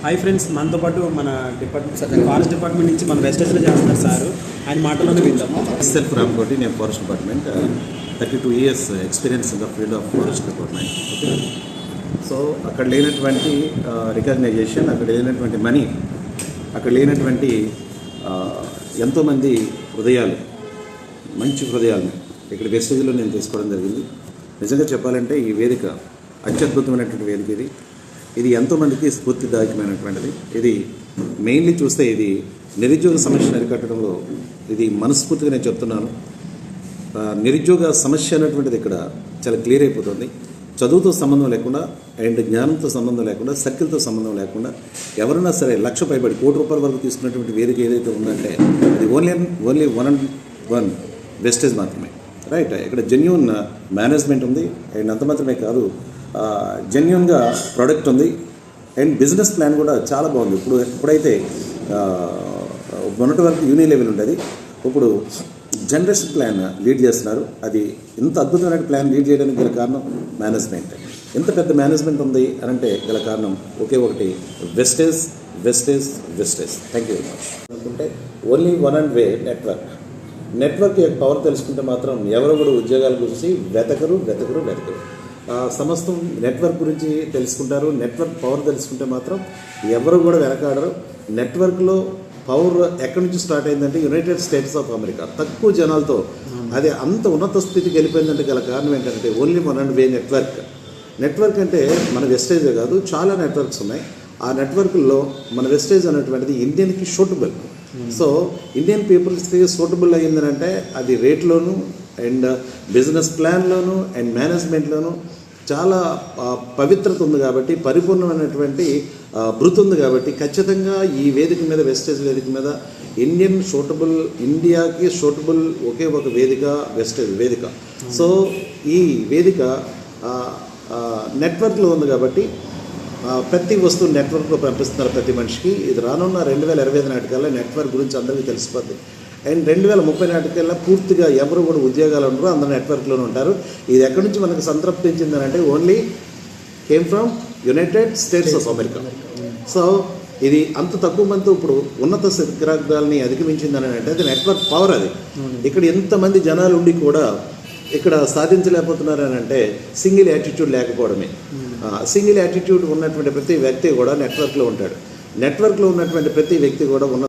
Hi friends, మనతో పాటు మన ఫారెస్ట్ డిపార్ట్మెంట్ నుంచి మన వెస్టేజ్లో చేస్తున్నారు సార్. ఆయన మాటల్లోనే విందాము. సెల్ఫ్ రామ్కోటి, నేను forest department 32 years experience in the field of forest department. So అక్కడ లేనటువంటి రికగ్నైజేషన్, అక్కడ లేనటువంటి మనీ, అక్కడ లేనటువంటి ఎంతోమంది హృదయాలు, మంచి హృదయాలను ఇక్కడ వెస్టేజ్లో నేను తీసుకోవడం జరిగింది. నిజంగా చెప్పాలంటే ఈ వేదిక అత్యద్భుతమైనటువంటి వేదిక. ఇది ఎంతోమందికి స్ఫూర్తిదాయకమైనటువంటిది. ఇది మెయిన్లీ చూస్తే ఇది నిరుద్యోగ సమస్యను అరికట్టడంలో ఇది మనస్ఫూర్తిగా నేను చెప్తున్నాను. నిరుద్యోగ సమస్య అనేటువంటిది ఇక్కడ చాలా క్లియర్ అయిపోతుంది. చదువుతో సంబంధం లేకుండా అండ్ జ్ఞానంతో సంబంధం లేకుండా, సర్కిల్తో సంబంధం లేకుండా ఎవరైనా సరే లక్ష పైబడి ₹1 కోటి వరకు తీసుకున్నటువంటి వేదిక ఏదైతే ఉందంటే అది ఓన్లీ వన్ వెస్టేజ్ మాత్రమే. రైట్, ఇక్కడ జెన్యూన్ మేనేజ్మెంట్ ఉంది అండ్ అంత మాత్రమే కాదు, జెన్యూన్గా ప్రోడక్ట్ ఉంది అండ్ బిజినెస్ ప్లాన్ కూడా చాలా బాగుంది. ఇప్పుడైతే మొన్నటి వరకు యూని లెవెల్ ఉండేది, ఇప్పుడు జనరేషన్ ప్లాన్ లీడ్ చేస్తున్నారు. అది ఇంత అద్భుతమైన ప్లాన్ లీడ్ చేయడానికి గల కారణం మేనేజ్మెంట్. ఎంత పెద్ద మేనేజ్మెంట్ ఉంది అని అంటే గల కారణం ఒకే ఒకటి, wastage. Thank you very much. అనుకుంటే only one and way network యొక్క పవర్ తెలుసుకుంటే మాత్రం ఎవరు కూడా ఉద్యోగాల గురించి వెతకరు. సమస్తం నెట్వర్క్ గురించి తెలుసుకుంటారు. నెట్వర్క్ పవర్ తెలుసుకుంటే మాత్రం ఎవరు కూడా వెనకాడరు. నెట్వర్క్లో పవర్ ఎక్కడి నుంచి స్టార్ట్ అయిందంటే యునైటెడ్ స్టేట్స్ ఆఫ్ అమెరికా. తక్కువ జనాలతో అది అంత ఉన్నత స్థితికి వెళ్ళిపోయిందంటే గల కారణం ఏంటంటే only one and way network అంటే మన వెస్టేజే కాదు, చాలా నెట్వర్క్స్ ఉన్నాయి. ఆ నెట్వర్క్లో మన వెస్టేజ్ అనేటువంటిది ఇండియన్కి సూటబుల్. సో ఇండియన్ పీపుల్స్కి సూటబుల్ అయ్యిందనంటే అది రేట్లోను అండ్ బిజినెస్ ప్లాన్లోను అండ్ మేనేజ్మెంట్లోను చాలా పవిత్రత ఉంది కాబట్టి, పరిపూర్ణమైనటువంటి భృతి ఉంది కాబట్టి ఖచ్చితంగా ఈ వేదిక మీద, వెస్టేజ్ వేదిక మీద ఇండియాకి సూటబుల్ ఒకే ఒక వేదిక వెస్టేజ్ వేదిక. సో ఈ వేదిక నెట్వర్క్లో ఉంది కాబట్టి ప్రతి వస్తువు నెట్వర్క్లో పంపిస్తున్నారు ప్రతి మనిషికి. ఇది రానున్న 2025 నాటికల్లా నెట్వర్క్ గురించి అందరికీ తెలిసిపోద్ది. అండ్ 2030 నాటికల్లా పూర్తిగా ఎవరు కూడా ఉద్యోగాలు ఉండరు, అందరూ నెట్వర్క్లోనే ఉంటారు. ఇది ఎక్కడి నుంచి మనకు సంతృప్తించిందని అంటే only came from United states of America. So ఇది అంత తక్కువ మందితో ఇప్పుడు ఉన్నత శిఖరాగ్రాలని అధిగమించిందని అంటే అది నెట్వర్క్ పవర్. అది ఇక్కడ ఎంతమంది జనాలు ఉండి కూడా ఇక్కడ సాధించలేకపోతున్నారని అంటే సింగిల్ యాటిట్యూడ్ లేకపోవడమే. సింగిల్ యాటిట్యూడ్ ఉన్నటువంటి ప్రతి వ్యక్తి కూడా నెట్వర్క్లో ఉంటాడు. నెట్వర్క్లో ఉన్నటువంటి ప్రతి వ్యక్తి కూడా